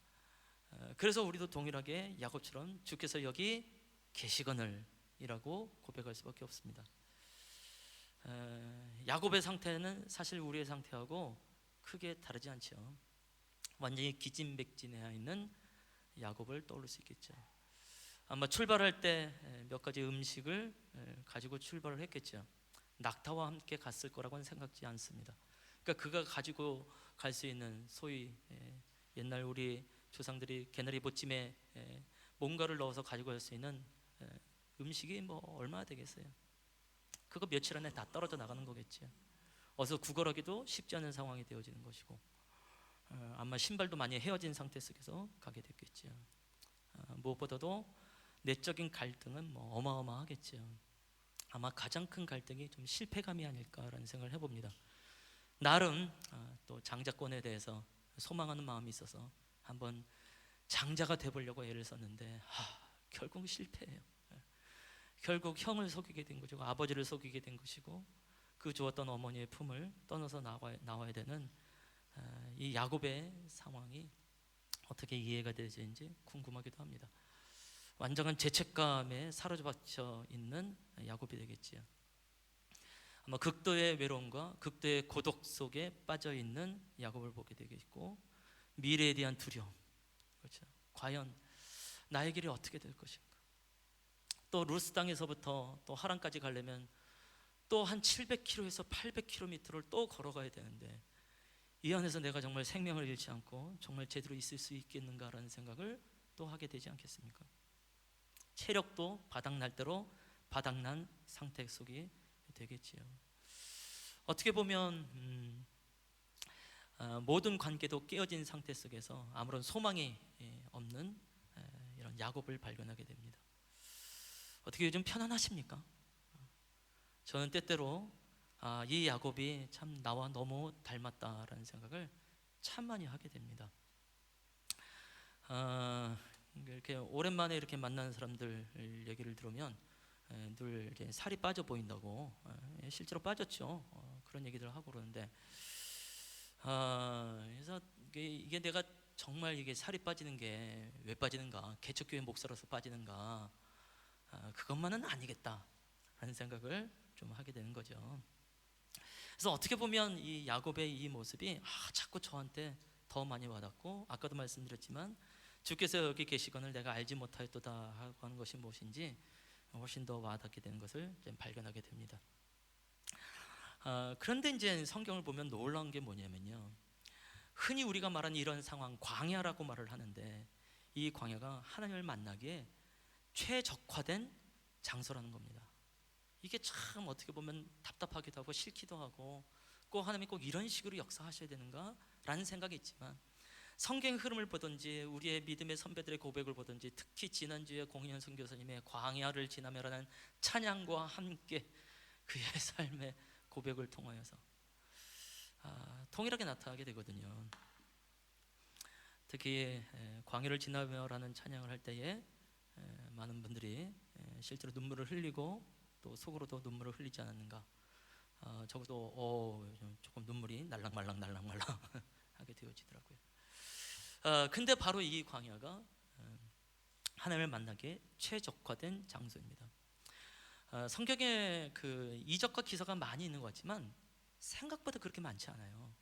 그래서 우리도 동일하게 야곱처럼 주께서 여기 계시거늘 이라고 고백할 수밖에 없습니다. 야곱의 상태는 사실 우리의 상태하고 크게 다르지 않죠. 완전히 기진맥진해 있는 야곱을 떠올릴 수 있겠죠. 아마 출발할 때 몇 가지 음식을 가지고 출발을 했겠죠. 낙타와 함께 갔을 거라고는 생각지 않습니다. 그러니까 그가 가지고 갈 수 있는 소위 옛날 우리 조상들이 개나리 보찜에 뭔가를 넣어서 가지고 갈 수 있는 음식이 뭐 얼마나 되겠어요? 그거 며칠 안에 다 떨어져 나가는 거겠죠. 어서 구걸하기도 쉽지 않은 상황이 되어지는 것이고, 아마 신발도 많이 헤어진 상태 속에서 가게 됐겠죠. 무엇보다도 내적인 갈등은 뭐 어마어마하겠죠. 아마 가장 큰 갈등이 좀 실패감이 아닐까라는 생각을 해봅니다. 나름 또 장자권에 대해서 소망하는 마음이 있어서 한번 장자가 되보려고 애를 썼는데 결국 실패해요. 결국 형을 속이게 된 것이고 아버지를 속이게 된 것이고 그 좋았던 어머니의 품을 떠나서 나와야 되는 이 야곱의 상황이 어떻게 이해가 되는지 궁금하기도 합니다. 완전한 죄책감에 사로잡혀 있는 야곱이 되겠지요. 아마 극도의 외로움과 극도의 고독 속에 빠져 있는 야곱을 보게 되겠고, 미래에 대한 두려움, 그렇죠. 과연 나의 길이 어떻게 될 것인가. 또 루스 땅에서부터 또 하란까지 가려면 또 한 700km에서 800km를 또 걸어가야 되는데, 이 안에서 내가 정말 생명을 잃지 않고 정말 제대로 있을 수 있겠는가라는 생각을 또 하게 되지 않겠습니까? 체력도 바닥날 대로 바닥난 상태 속이 되겠지요. 어떻게 보면 모든 관계도 깨어진 상태 속에서 아무런 소망이 없는 이런 야곱을 발견하게 됩니다. 어떻게 요즘 편안하십니까? 저는 때때로 이 야곱이 참 나와 너무 닮았다라는 생각을 참 많이 하게 됩니다. 이렇게 오랜만에 이렇게 만나는 사람들 얘기를 들으면 늘 이렇게 살이 빠져 보인다고, 실제로 빠졌죠. 그런 얘기들을 하고 그러는데, 그래서 이게 내가 정말 이게 살이 빠지는 게 왜 빠지는가, 개척교회 목사로서 빠지는가, 그것만은 아니겠다라는 생각을 좀 하게 되는 거죠. 그래서 어떻게 보면 이 야곱의 이 모습이 자꾸 저한테 더 많이 와닿고, 아까도 말씀드렸지만 주께서 여기 계시거늘 내가 알지 못하였도다 하고 하는 것이 무엇인지 훨씬 더 와닿게 되는 것을 발견하게 됩니다. 그런데 이제 성경을 보면 놀라운 게 뭐냐면요, 흔히 우리가 말하는 이런 상황, 광야라고 말을 하는데, 이 광야가 하나님을 만나기에 최적화된 장소라는 겁니다. 이게 참 어떻게 보면 답답하기도 하고 싫기도 하고, 꼭 하나님이 꼭 이런 식으로 역사하셔야 되는가 라는 생각이 있지만, 성경 흐름을 보든지 우리의 믿음의 선배들의 고백을 보든지, 특히 지난주에 공인현 선교사님의 광야를 지나며라는 찬양과 함께 그의 삶의 고백을 통하여서 동일하게 나타나게 되거든요. 특히 광야를 지나며라는 찬양을 할 때에 많은 분들이 실제로 눈물을 흘리고 또 속으로도 눈물을 흘리지 않았는가, 적어도 조금 눈물이 날랑말랑 하게 되어지더라고요. 근데 바로 이 광야가 하나님을 만나기에 최적화된 장소입니다. 성경에 그 이적과 기사가 많이 있는 것 같지만 생각보다 그렇게 많지 않아요.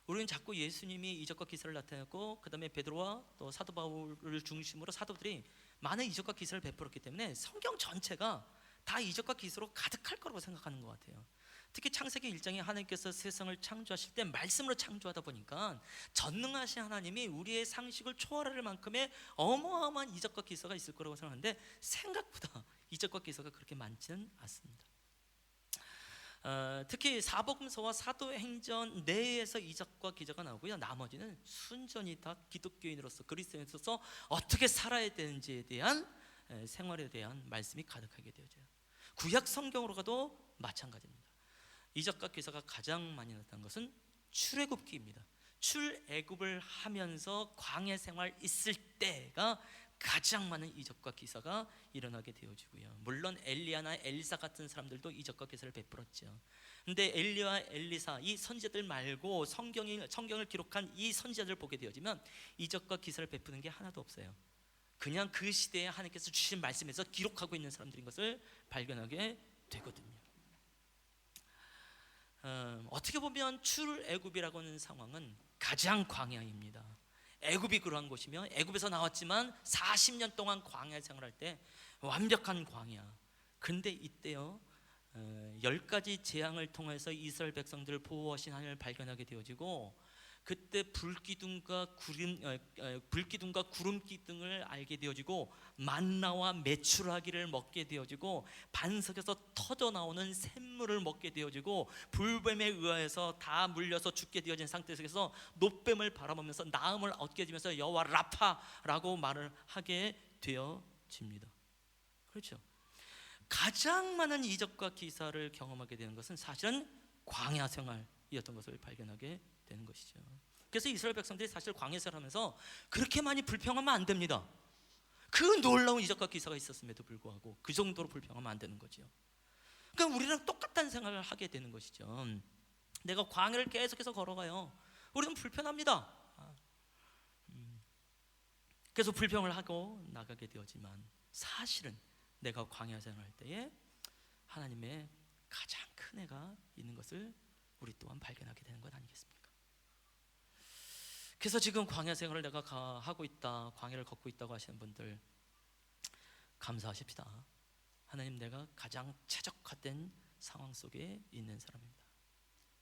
우리는 자꾸 예수님이 이적과 기사를 나타냈고, 그 다음에 베드로와 또 사도 바울을 중심으로 사도들이 많은 이적과 기사를 베풀었기 때문에 성경 전체가 다 이적과 기사로 가득할 거라고 생각하는 것 같아요. 특히 창세기 1장에 하나님께서 세상을 창조하실 때 말씀으로 창조하다 보니까 전능하신 하나님이 우리의 상식을 초월할 만큼의 어마어마한 이적과 기사가 있을 거라고 생각하는데, 생각보다 이적과 기사가 그렇게 많지는 않습니다. 특히 사복음서와 사도행전 내에서 이적과 기적가 나오고요. 나머지는 순전히 다 기독교인으로서 그리스도인으로서 어떻게 살아야 되는지에 대한 생활에 대한 말씀이 가득하게 되어져요. 구약 성경으로 가도 마찬가지입니다. 이적과 기사가 가장 많이 나타난 것은 출애굽기입니다. 출애굽을 하면서 광야 생활 있을 때가 가장 많은 이적과 기사가 일어나게 되어지고요. 물론 엘리야나 엘리사 같은 사람들도 이적과 기사를 베풀었죠. 근데 엘리야와 엘리사 이 선지자들 말고 성경을 기록한 이 선지자들 보게 되어지면 이적과 기사를 베푸는 게 하나도 없어요. 그냥 그 시대에 하나님께서 주신 말씀에서 기록하고 있는 사람들인 것을 발견하게 되거든요. 어떻게 보면 출애굽이라고 하는 상황은 가장 광야입니다. 애굽이 그러한 곳이며 애굽에서 나왔지만 40년 동안 광야 생활할 때 완벽한 광야. 근데 이때요 10가지 재앙을 통해서 이스라엘 백성들을 보호하신 하나님을 발견하게 되어지고, 그때 불기둥과 구름 기둥을 알게 되어지고, 만나와 메추라기를 먹게 되어지고, 반석에서 터져 나오는 샘물을 먹게 되어지고, 불뱀에 의하여서 다 물려서 죽게 되어진 상태 속에서 노뱀을 바라보면서 나음을 얻게 되면서 여호와 라파라고 말을 하게 되어집니다. 그렇죠. 가장 많은 이적과 기사를 경험하게 되는 것은 사실은 광야 생활이었던 것을 발견하게 되는 것이죠. 그래서 이스라엘 백성들이 사실 광야 생활하면서 그렇게 많이 불평하면 안 됩니다. 그 놀라운 이적과 기사가 있었음에도 불구하고 그 정도로 불평하면 안 되는 거죠. 그러니까 우리랑 똑같다는 생각을 하게 되는 것이죠. 내가 광야를 계속해서 걸어가요. 우리는 불편합니다. 그래서 불평을 하고 나가게 되었지만, 사실은 내가 광야 생활할 때에 하나님의 가장 큰 애가 있는 것을 우리 또한 발견하게 되는 것 아니겠습니까? 그래서 지금 광야 생활을 내가 하고 있다, 광야를 걷고 있다고 하시는 분들 감사하십시다. 하나님, 내가 가장 최적화된 상황 속에 있는 사람입니다.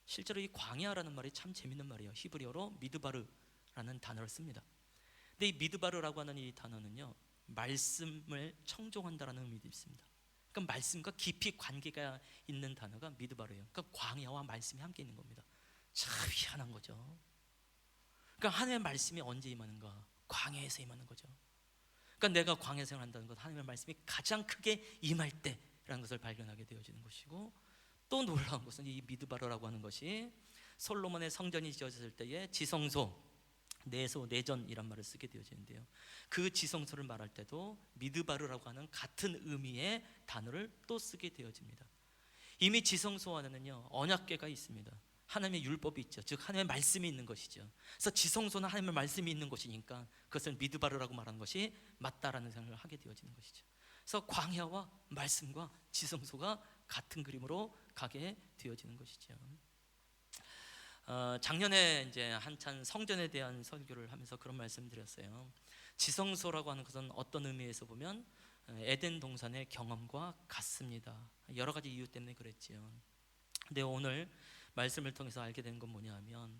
실제로 이 광야라는 말이 참 재밌는 말이에요. 히브리어로 미드바르라는 단어를 씁니다. 근데 이 미드바르라고 하는 이 단어는요, 말씀을 청종한다라는 의미도 있습니다. 그러니까 말씀과 깊이 관계가 있는 단어가 미드바르예요. 그러니까 광야와 말씀이 함께 있는 겁니다. 참 희한한 거죠. 그러니까 하나님의 말씀이 언제 임하는가? 광야에서 임하는 거죠. 그러니까 내가 광야 생활한다는 것, 하나님의 말씀이 가장 크게 임할 때라는 것을 발견하게 되어지는 것이고, 또 놀라운 것은 이 미드바르라고 하는 것이 솔로몬의 성전이 지어졌을 때의 지성소, 내소, 내전이란 말을 쓰게 되어지는데요, 그 지성소를 말할 때도 미드바르라고 하는 같은 의미의 단어를 또 쓰게 되어집니다. 이미 지성소 안에는요 언약궤가 있습니다. 하나님의 율법이 있죠. 즉 하나님의 말씀이 있는 것이죠. 그래서 지성소는 하나님의 말씀이 있는 곳이니까 그것을 미드바르라고 말하는 것이 맞다라는 생각을 하게 되어지는 것이죠. 그래서 광야와 말씀과 지성소가 같은 그림으로 가게 되어지는 것이죠. 작년에 이제 한참 성전에 대한 설교를 하면서 그런 말씀드렸어요. 지성소라고 하는 것은 어떤 의미에서 보면 에덴 동산의 경험과 같습니다. 여러 가지 이유 때문에 그랬지요. 근데 오늘 말씀을 통해서 알게 된 건 뭐냐면,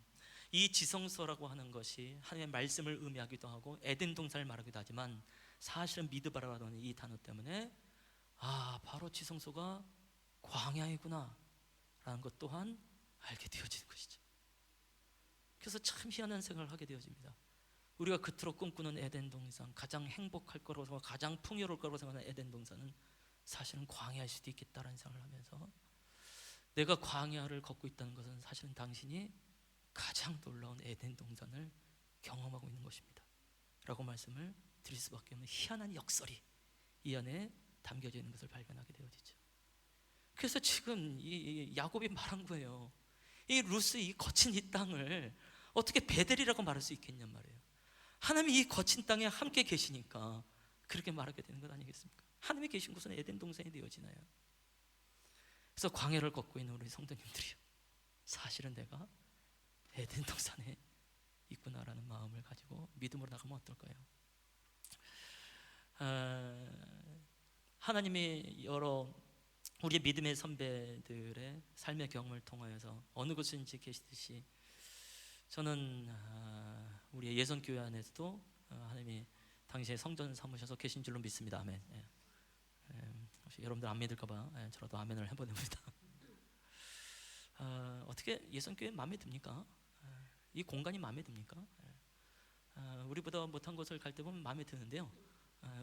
이 지성소라고 하는 것이 하나님의 말씀을 의미하기도 하고 에덴 동산을 말하기도 하지만, 사실은 미드바라라는 이 단어 때문에 바로 지성소가 광야이구나 라는 것 또한 알게 되어지는 것이죠. 그래서 참 희한한 생각을 하게 되어집니다. 우리가 그토록 꿈꾸는 에덴 동산, 가장 행복할 거라고, 가장 풍요로울 거라고 생각하는 에덴 동산은 사실은 광야일 수도 있겠다라는 생각을 하면서, 내가 광야를 걷고 있다는 것은 사실은 당신이 가장 놀라운 에덴 동산을 경험하고 있는 것입니다 라고 말씀을 드릴 수밖에 없는 희한한 역설이 이 안에 담겨져 있는 것을 발견하게 되어지죠. 그래서 지금 이 야곱이 말한 거예요. 이 루스, 이 거친 이 땅을 어떻게 베델이라고 말할 수 있겠냔 말이에요. 하나님이 이 거친 땅에 함께 계시니까 그렇게 말하게 되는 것 아니겠습니까? 하나님이 계신 곳은 에덴 동산이 되어지나요? 그래서 광야를 걷고 있는 우리 성도님들이요, 사실은 내가 에덴 동산에 있구나라는 마음을 가지고 믿음으로 나가면 어떨까요? 하나님이 여러 우리 믿음의 선배들의 삶의 경험을 통하여서 어느 곳인지 계시듯이, 저는 우리 예선교회 안에서도 하나님이 당시에 성전 삼으셔서 계신 줄로 믿습니다. 아멘. 혹시 여러분들 안 믿을까봐 저라도 아멘을 해보냅니다. 어떻게 예선교회 마음에 듭니까? 이 공간이 마음에 듭니까? 우리보다 못한 곳을 갈 때 보면 마음에 드는데요,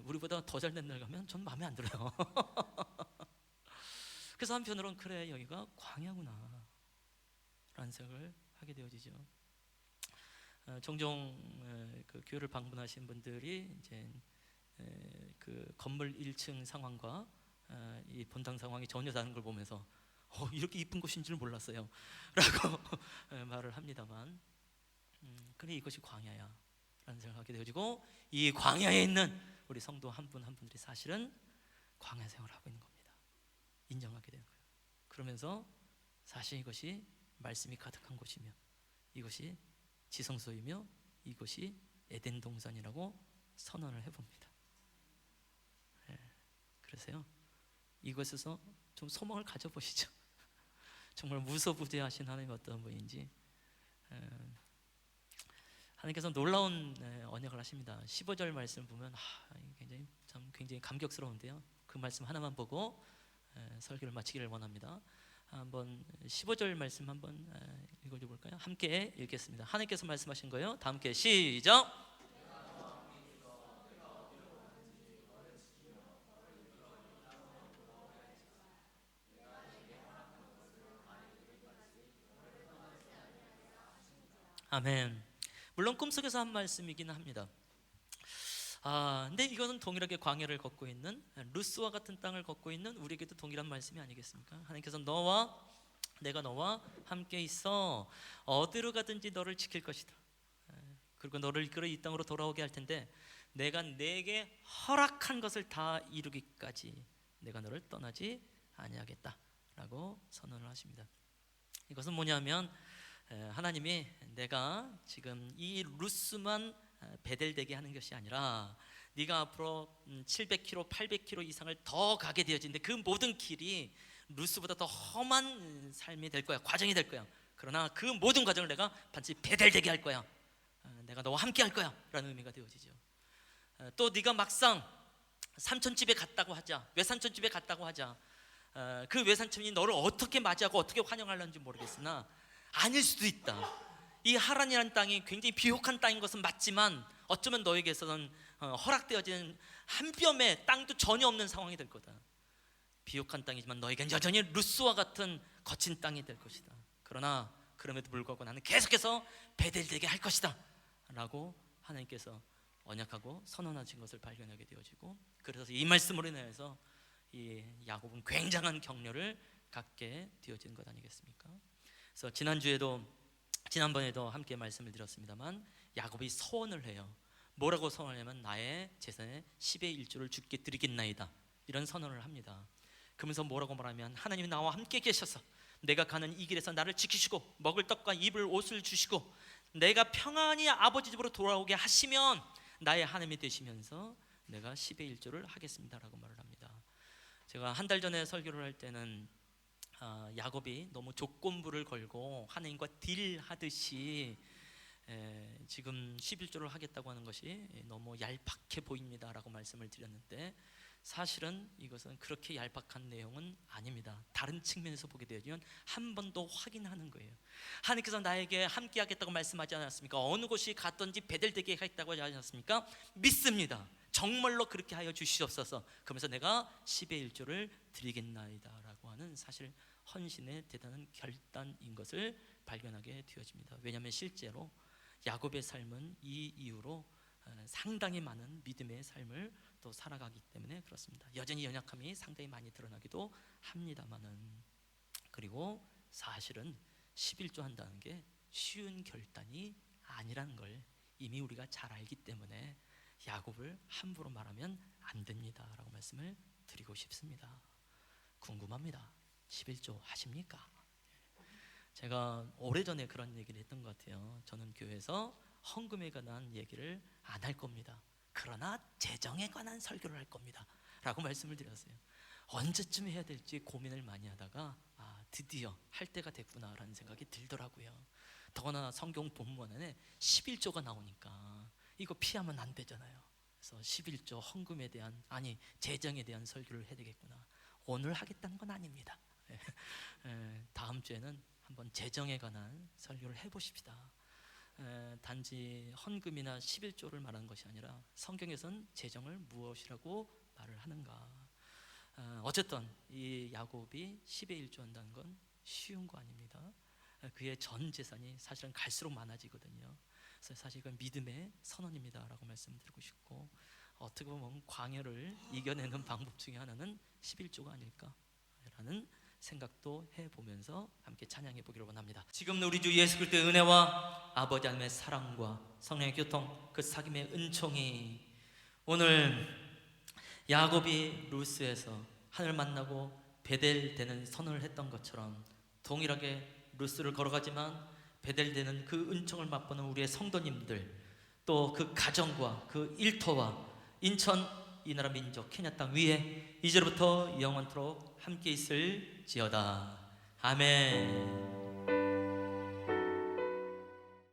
우리보다 더 잘된 날 가면 전 마음에 안 들어요. 그래서 한편으로는 그래, 여기가 광야구나 라는 생각을 하게 되어지죠. 종종 그 교회를 방문하신 분들이 이제 그 건물 1층 상황과 이 본당 상황이 전혀 다른 걸 보면서 이렇게 이쁜 곳인 줄 몰랐어요 라고 말을 합니다만, 그래 이것이 광야야 라는 생각을 하게 되어지고, 이 광야에 있는 우리 성도 한 분 한 분들이 사실은 광야 생활을 하고 있는 겁니다. 인정하게 되는 거예요. 그러면서 사실 이것이 말씀이 가득한 곳이며, 이것이 지성소이며, 이것이 에덴 동산이라고 선언을 해봅니다. 그래서요, 이것에서 좀 소망을 가져보시죠. 정말 무소부재하신 하나님 어떤 분인지. 하나님께서 놀라운 언약을 하십니다. 15절 말씀 보면 굉장히 감격스러운데요, 그 말씀 하나만 보고 설교를 마치기를 원합니다. 한번 15절 말씀 한번 읽어볼까요? 함께 읽겠습니다. 하나님께서 말씀하신 거예요. 다 함께 시작. 아멘. 물론 꿈속에서 한 말씀이기는 합니다. 근데 이것은 동일하게 광야를 걷고 있는, 루스와 같은 땅을 걷고 있는 우리에게도 동일한 말씀이 아니겠습니까? 하나님께서 내가 너와 함께 있어 어디로 가든지 너를 지킬 것이다. 그리고 너를 이끌어 이 땅으로 돌아오게 할 텐데, 내가 내게 허락한 것을 다 이루기까지 내가 너를 떠나지 아니하겠다라고 선언을 하십니다. 이것은 뭐냐면, 하나님이 내가 지금 이 루스만 베델되게 하는 것이 아니라, 네가 앞으로 700km, 800km 이상을 더 가게 되어지는데 그 모든 길이 루스보다 더 험한 삶이 될 거야, 과정이 될 거야. 그러나 그 모든 과정을 내가 반드시 베델되게 할 거야. 내가 너와 함께 할 거야 라는 의미가 되어지죠. 또 네가 막상 삼촌집에 갔다고 하자, 외삼촌집에 갔다고 하자, 그 외삼촌이 너를 어떻게 맞이하고 어떻게 환영하려는지 모르겠으나 아닐 수도 있다. 이 하란이라는 땅이 굉장히 비옥한 땅인 것은 맞지만, 어쩌면 너에게서는 허락되어진 한 뼘의 땅도 전혀 없는 상황이 될 거다. 비옥한 땅이지만 너에겐 여전히 루스와 같은 거친 땅이 될 것이다. 그러나 그럼에도 불구하고 나는 계속해서 베델되게 할 것이다 라고 하나님께서 언약하고 선언하신 것을 발견하게 되어지고, 그래서 이 말씀으로 인해서 이 야곱은 굉장한 격려를 갖게 되어진 것 아니겠습니까? 그래서 지난번에도 함께 말씀을 드렸습니다만, 야곱이 서원을 해요. 뭐라고 선언하냐면, 나의 재산의 10의 1조를 주께 드리겠나이다, 이런 선언을 합니다. 그러면서 뭐라고 말하면, 하나님이 나와 함께 계셔서 내가 가는 이 길에서 나를 지키시고 먹을 떡과 입을 옷을 주시고 내가 평안히 아버지 집으로 돌아오게 하시면 나의 하나님이 되시면서 내가 10의 1조를 하겠습니다 라고 말을 합니다. 제가 한 달 전에 설교를 할 때는 야곱이 너무 조건부를 걸고 하나님과 딜하듯이 지금 11조를 하겠다고 하는 것이 너무 얄팍해 보입니다 라고 말씀을 드렸는데, 사실은 이것은 그렇게 얄팍한 내용은 아닙니다. 다른 측면에서 보게 되면 한 번 더 확인하는 거예요. 하나님께서 나에게 함께 하겠다고 말씀하지 않았습니까? 어느 곳이 갔든지 베델되게 하겠다고 하지 않았습니까? 믿습니다. 정말로 그렇게 하여 주시옵소서. 그러면서 내가 10의 1조를 드리겠나이다 라고 하는, 사실 헌신의 대단한 결단인 것을 발견하게 되어집니다. 왜냐하면 실제로 야곱의 삶은 이 이후로 상당히 많은 믿음의 삶을 또 살아가기 때문에 그렇습니다. 여전히 연약함이 상당히 많이 드러나기도 합니다만은, 그리고 사실은 11조 한다는 게 쉬운 결단이 아니라는 걸 이미 우리가 잘 알기 때문에 야곱을 함부로 말하면 안 됩니다 라고 말씀을 드리고 싶습니다. 궁금합니다. 11조 하십니까? 제가 오래전에 그런 얘기를 했던 것 같아요. 저는 교회에서 헌금에 관한 얘기를 안 할 겁니다. 그러나 재정에 관한 설교를 할 겁니다 라고 말씀을 드렸어요. 언제쯤 해야 될지 고민을 많이 하다가 드디어 할 때가 됐구나 라는 생각이 들더라고요. 더구나 성경 본문에 11조가 나오니까 이거 피하면 안 되잖아요. 그래서 11조 헌금에 대한, 재정에 대한 설교를 해야 되겠구나. 오늘 하겠다는 건 아닙니다. 다음 주에는 한번 재정에 관한 설교를 해보십시다. 단지 헌금이나 11조를 말하는 것이 아니라 성경에선 재정을 무엇이라고 말을 하는가. 어쨌든 이 야곱이 10의 1조 한다는 건 쉬운 거 아닙니다. 그의 전 재산이 사실은 갈수록 많아지거든요. 그래서 사실 이건 믿음의 선언입니다라고 말씀드리고 싶고, 어떻게 보면 광야를 이겨내는 방법 중에 하나는 11조가 아닐까라는 생각도 해보면서 함께 찬양해 보기를 원합니다. 지금 우리 주 예수 그리스도의 은혜와 아버지 하나님의 사랑과 성령의 교통, 그 사귐의 은총이 오늘 야곱이 루스에서 하늘 만나고 베델되는 선언을 했던 것처럼 동일하게 루스를 걸어가지만 베델되는 그 은총을 맛보는 우리의 성도님들, 또 그 가정과 그 일터와 인천 이 나라 민족 케냐 땅 위에 이제부터 영원토록 함께 있을지어다. 아멘.